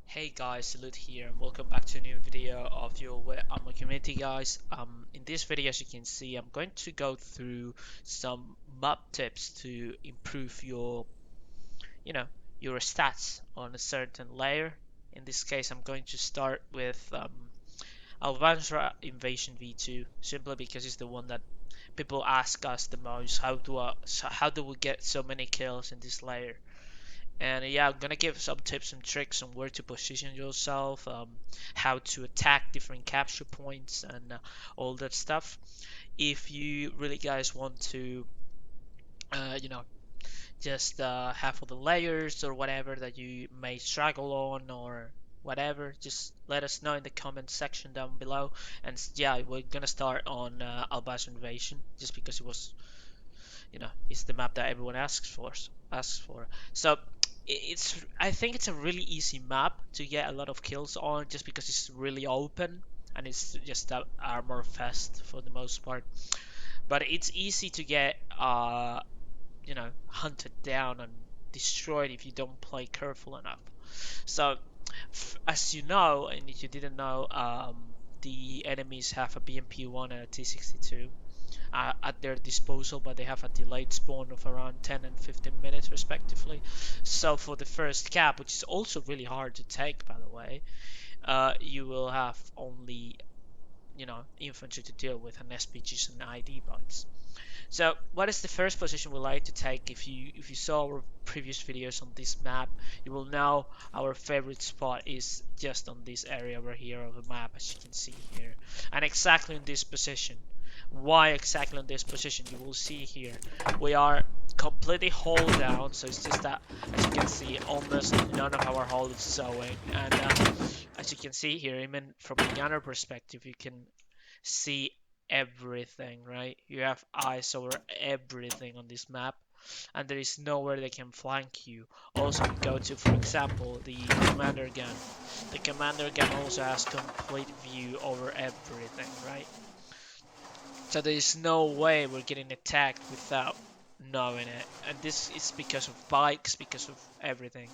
Hey guys, Salute here and welcome back to a new video of your Armour community guys. In this video, as you can see, I'm going to go through some map tips to improve you know, your stats on a certain layer. In this case, I'm going to start with Al-Basrah Invasion V2 simply because it's the one that people ask us the most. How do we get so many kills in this layer? And yeah, I'm gonna give some tips and tricks on where to position yourself, how to attack different capture points, and all that stuff. If you really guys want to, uh, you know, just have all the layers or whatever that you may struggle on or whatever, just let us know in the comment section down below. And yeah, we're gonna start on Al-Basrah Invasion just because it was it's the map that everyone asks for. So it's I think it's a really easy map to get a lot of kills on just because it's really open and it's just a armor fest for the most part. But it's easy to get hunted down and destroyed if you don't play careful enough. So as you know, and if you didn't know, the enemies have a BMP-1 and a T-62 at their disposal, but they have a delayed spawn of around 10 and 15 minutes respectively. So for the first cap, which is also really hard to take by the way, you will have only infantry to deal with and SPGs and ID bugs. So what is the first position we like to take? If you saw our previous videos on this map, you will know our favorite spot is just on this area over here of the map, as you can see here, and exactly in this position. Why exactly in this position? You will see here we are completely hold down, so it's just that, as you can see, almost none of our hull is showing, and as you can see here, even from the gunner perspective, you can see everything, right? You have eyes over everything on this map, and there is nowhere they can flank you. Also, we go to, for example, the commander gun. The commander gun also has complete view over everything, right? So there is no way we're getting attacked without knowing it. And this is because of bikes, because of everything.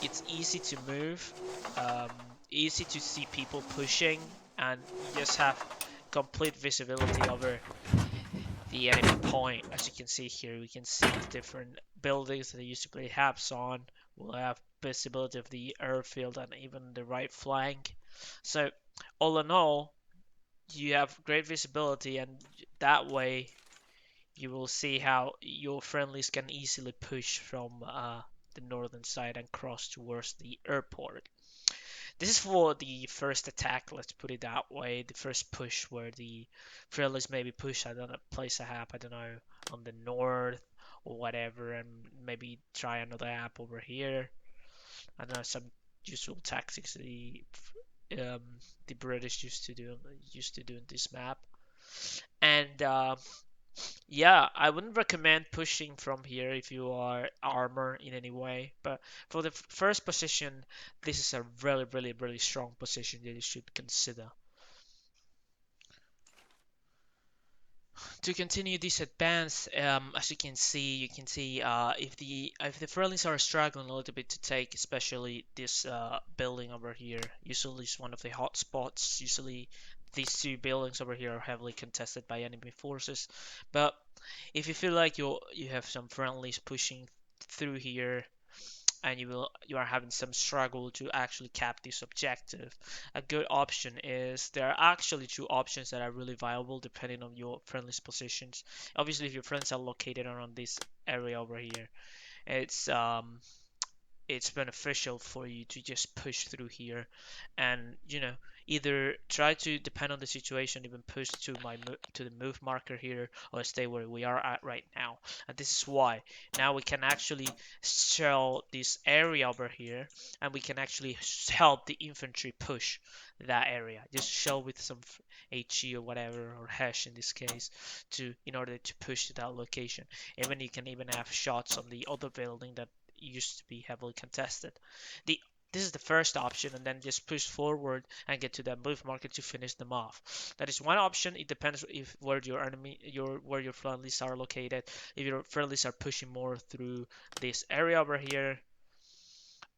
It's easy to move, um, easy to see people pushing, and you just have complete visibility over the enemy point. As you can see here, we can see the different buildings that they used to play HAPs on. We'll have visibility of the airfield and even the right flank. So all in all, you have great visibility, and that way you will see how your friendlies can easily push from the northern side and cross towards the airport. This is for the first attack, let's put it that way. The first push where the friendlies maybe push, I don't know, place a hap, I don't know, on the north or whatever, and maybe try another app over here. I don't know, some usual tactics um, the British used to do in this map. And yeah, I wouldn't recommend pushing from here if you are armor in any way, but for the first position, this is a really, really, really strong position that you should consider. To continue this advance, as you can see if the friendlies are struggling a little bit to take, especially this building over here, usually it's one of the hot spots. Usually these two buildings over here are heavily contested by enemy forces. But if you feel like you have some friendlies pushing through here, and you are having some struggle to actually cap this objective, a good option is there are actually two options that are really viable depending on your friendly's positions. Obviously, if your friends are located around this area over here, it's um it's beneficial for you to just push through here and either try to, depend on the situation, even push to the move marker here or stay where we are at right now. And this is why now we can actually shell this area over here, and we can actually help the infantry push that area, just shell with some HE or whatever, or hash in this case, to in order to push to that location. Even you can even have shots on the other building that used to be heavily contested. The This is the first option, and then just push forward and get to that move market to finish them off. That is one option. It depends if where your friendlies are located. If your friendlies are pushing more through this area over here,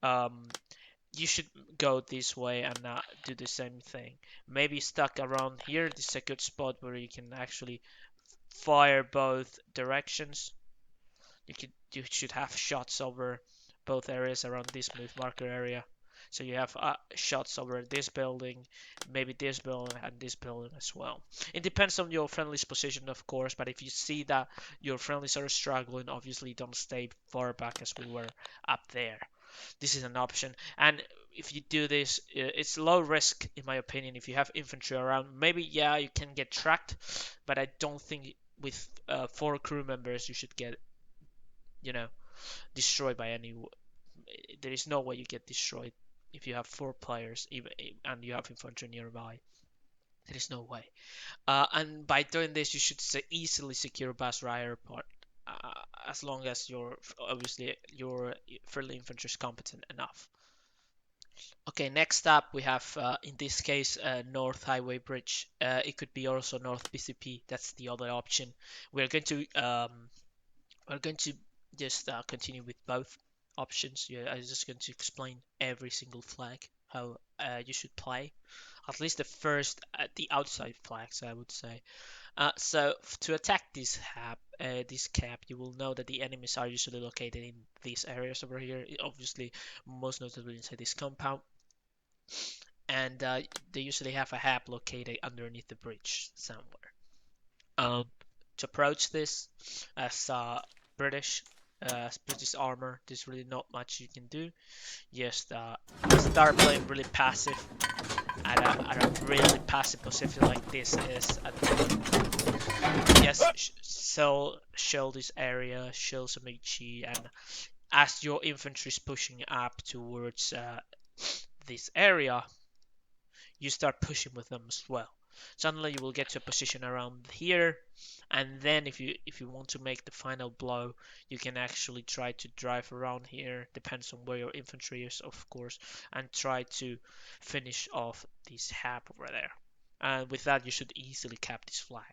um, you should go this way and do the same thing. Maybe stuck around here. This is a good spot where you can actually fire both directions. You should have shots over both areas around this move marker area. So you have shots over this building, maybe this building and this building as well. It depends on your friendly's position, of course, but if you see that your friendlies are struggling, obviously don't stay far back as we were up there. This is an option, and if you do this, it's low risk in my opinion. If you have infantry around, maybe yeah you can get tracked, but I don't think with 4 crew members you should get, you know, destroyed by any. There is no way you get destroyed if you have 4 players even and you have infantry nearby. There is no way. And by doing this, you should easily secure Basra airport. As long as you're obviously your friendly infantry is competent enough. Okay, next up we have in this case North Highway Bridge. It could be also North BCP. That's the other option. We're going to just continue with both options. Yeah, I'm just going to explain every single flag how you should play. At least the outside flags, I would say. So to attack this cap, you will know that the enemies are usually located in these areas over here. Obviously, most notably inside this compound, and they usually have a hab located underneath the bridge somewhere. Um, to approach this as British British armor, there's really not much you can do. Just start playing really passive at a really passive position like this is at the moment. Yes, shell this area, shell some HE, and as your infantry is pushing up towards this area, you start pushing with them as well. Suddenly you will get to a position around here, and then if you want to make the final blow, you can actually try to drive around here, depends on where your infantry is, of course, and try to finish off this hab over there. And with that, you should easily cap this flag.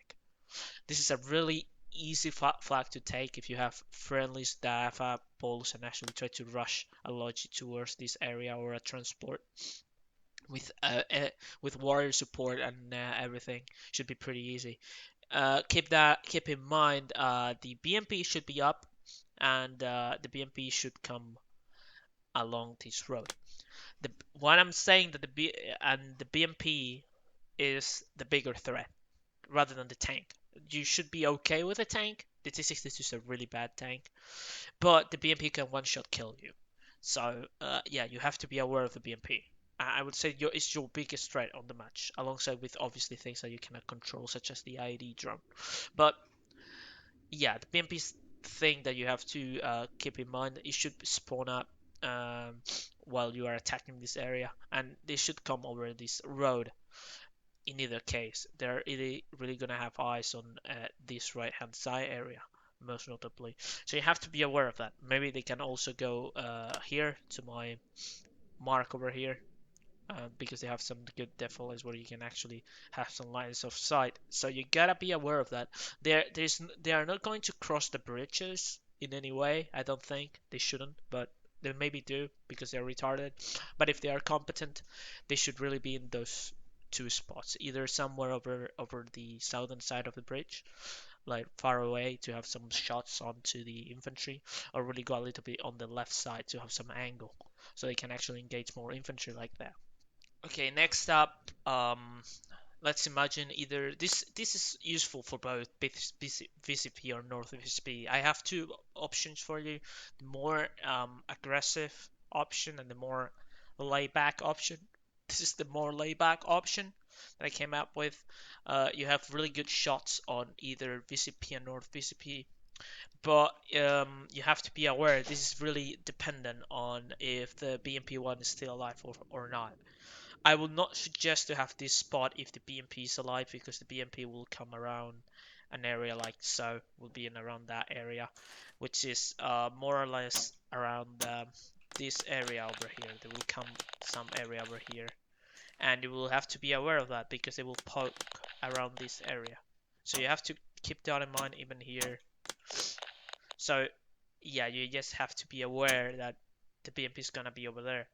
This is a really easy flag to take if you have friendly staff balls and actually try to rush a lodge towards this area or a transport with warrior support and everything should be pretty easy. Keep in mind the BMP should be up and the BMP should come along this road. What I'm saying that the BMP is the bigger threat rather than the tank. You should be okay with a tank. The T-62 is a really bad tank, but the BMP can one-shot kill you. So yeah, you have to be aware of the BMP. I would say it's your biggest threat on the match, alongside with obviously things that you cannot control, such as the IED drone. But yeah, the BMP thing that you have to keep in mind, it should spawn up um, while you are attacking this area, and they should come over this road. In either case, they're really gonna have eyes on this right-hand side area, most notably. So you have to be aware of that. Maybe they can also go here to my mark over here, because they have some good defilers where you can actually have some lines of sight. So you gotta be aware of that. They are not going to cross the bridges in any way. I don't think they shouldn't, but they maybe do because they're retarded. But if they are competent, they should really be in those 2 spots, either somewhere over the southern side of the bridge, like far away to have some shots onto the infantry, or really go a little bit on the left side to have some angle, so they can actually engage more infantry like that. Okay, next up, let's imagine either this is useful for both VCP or North VCP. I have 2 options for you: the more aggressive option and the more layback option. This is the more layback option that I came up with. You have really good shots on either VCP and North VCP, but you have to be aware this is really dependent on if the BMP1 is still alive or not. I would not suggest to have this spot if the BMP is alive, because the BMP will come around an area like so, will be in around that area, which is more or less around this area over here. They will come some area over here, and you will have to be aware of that because they will poke around this area. So you have to keep that in mind even here. So yeah, you just have to be aware that the BMP is gonna be over there.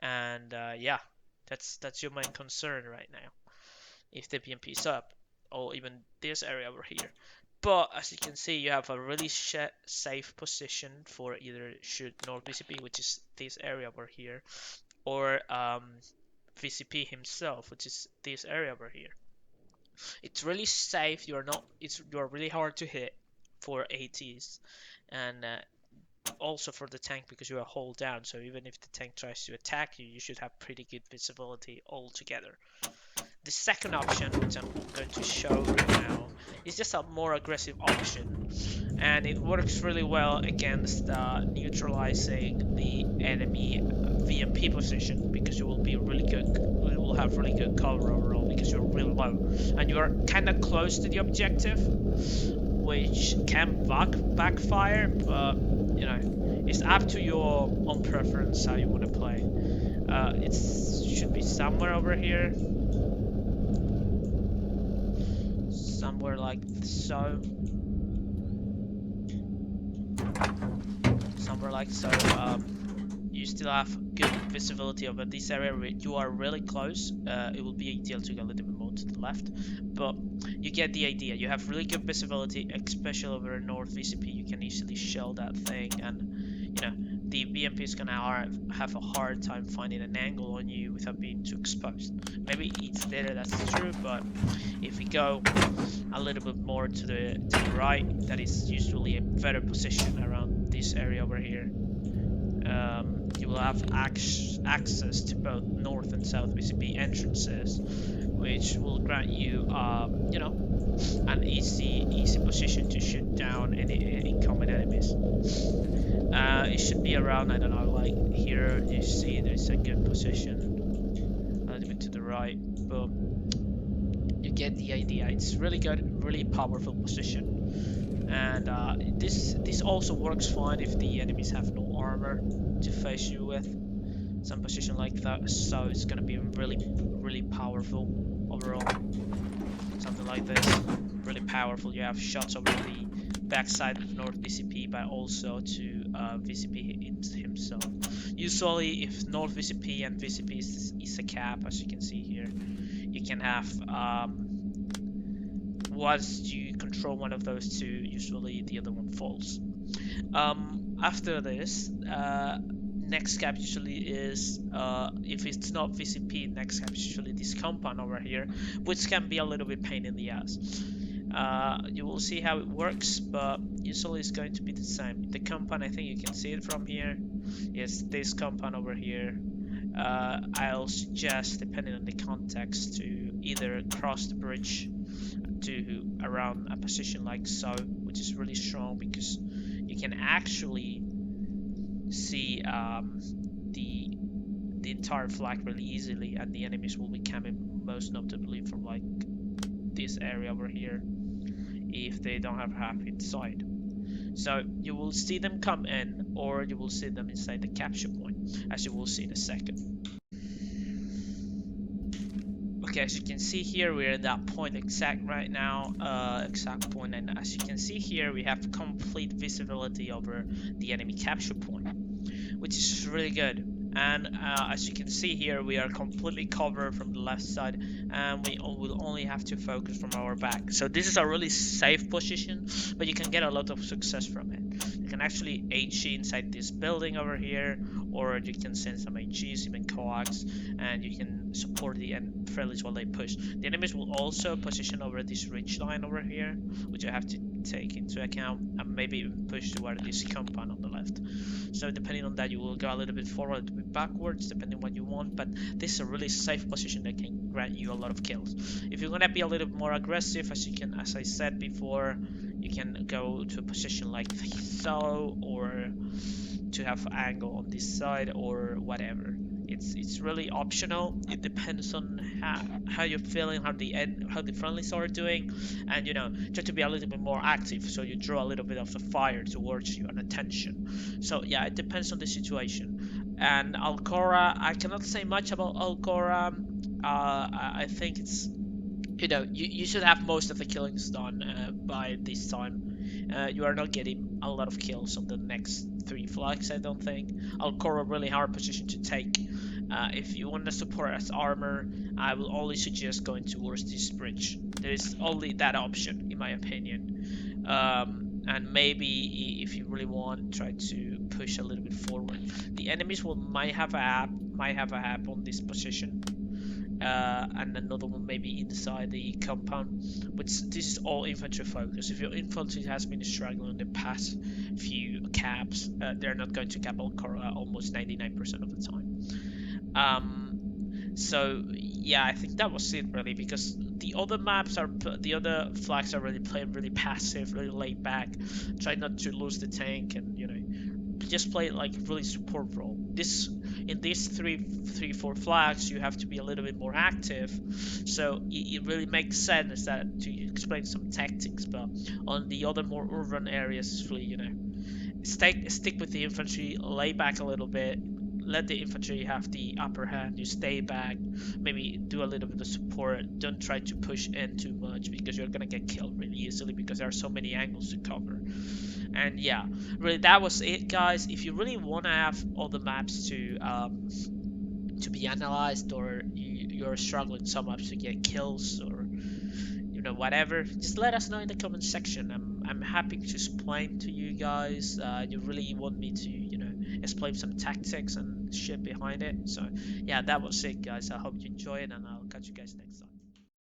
And yeah, that's your main concern right now. If the BMP is up, or even this area over here. But as you can see, you have a really safe position for either shoot North VCP, which is this area over here, or VCP himself, which is this area over here. It's really safe. You're really hard to hit for ATs, and also for the tank because you are hold down. So even if the tank tries to attack you, you should have pretty good visibility altogether. The second option, which I'm going to show right now, is just a more aggressive option, and it works really well against neutralizing the enemy VMP position because you will be really good. You will have really good cover overall because you're really low and you are kind of close to the objective, which can backfire, but you know it's up to your own preference how you want to play. It should be somewhere over here. Somewhere like so. Somewhere like so. You still have good visibility over this area. You are really close. It will be ideal to go a little bit more to the left, but you get the idea. You have really good visibility, especially over North VCP. You can easily shell that thing, and you know the BMP is gonna have a hard time finding an angle on you without being too exposed. Maybe it's there, that's true, but if we go a little bit more to the right, that is usually a better position around this area over here. You will have access to both north and south VCP entrances, which will grant you, you know, an easy position to shoot down any incoming enemies. It should be around, I don't know, like here. You see, there's a good position, a little bit to the right, but you get the idea. It's really good, really powerful position, and this also works fine if the enemies have no armor to face you with. Some position like that, so it's gonna be really powerful overall. Something like this, really powerful. You have shots over the backside of North VCP, but also to VCP himself. Usually, if North VCP and VCP is a cap, as you can see here, you can have once you control one of those two, usually the other one falls. After this, next cap usually is, if it's not VCP, next cap is usually this compound over here, which can be a little bit pain in the ass. You will see how it works, but usually it's going to be the same. The compound, I think you can see it from here. Yes, this compound over here. I'll suggest, depending on the context, to either cross the bridge to around a position like so, which is really strong because you can actually see the entire flag really easily, and the enemies will be coming most notably from like this area over here if they don't have half inside. So you will see them come in, or you will see them inside the capture point, as you will see in a second. Okay, as you can see here, we're at that point exact right now, and as you can see here, we have complete visibility over the enemy capture point, which is really good. And as you can see here, we are completely covered from the left side, and we will only have to focus from our back. So this is a really safe position, but you can get a lot of success from it. You can actually HE inside this building over here, or you can send some HGs, even coax, and you can support the friendlies while they push. The enemies will also position over this ridge line over here, which I have to take into account, and maybe even push toward this compound on the left. So depending on that, you will go a little bit forward, a little bit backwards, depending on what you want, but this is a really safe position that can grant you a lot of kills. If you're gonna be a little bit more aggressive, as I said before, you can go to a position like so, or to have angle on this side, or whatever. It's really optional. It depends on how you're feeling, how the friendlies are doing, and you know, try to be a little bit more active so you draw a little bit of the fire towards you and attention. So yeah, it depends on the situation. And Alcora, I cannot say much about Alcora. I think it's, you know, you should have most of the killings done by this time. You are not getting a lot of kills on the next 3 flags, I don't think. Alcora really hard position to take, If you want to support as armor, I will only suggest going towards this bridge. There is only that option, in my opinion. And maybe if you really want, try to push a little bit forward. The enemies will might have a app on this position, and another one maybe inside the compound. But this is all infantry focus. If your infantry has been struggling in the past few caps, they're not going to cap almost 99% of the time. So yeah, I think that was it really, because the other flags are really playing really passive, really laid back, try not to lose the tank, and just play like really support role. In these three four flags, you have to be a little bit more active. So it really makes sense that to explain some tactics, but on the other more urban areas, it's really stick with the infantry, lay back a little bit, let the infantry have the upper hand, you stay back, maybe do a little bit of support, don't try to push in too much because you're gonna get killed really easily because there are so many angles to cover. And yeah, really that was it, guys. If you really want to have all the maps to be analyzed, or you're struggling so much to get kills, or whatever, just let us know in the comment section. I'm happy to explain to you guys. You really want me to explain some tactics and shit behind it. So yeah, that was it, guys. I hope you enjoy it, and I'll catch you guys next time.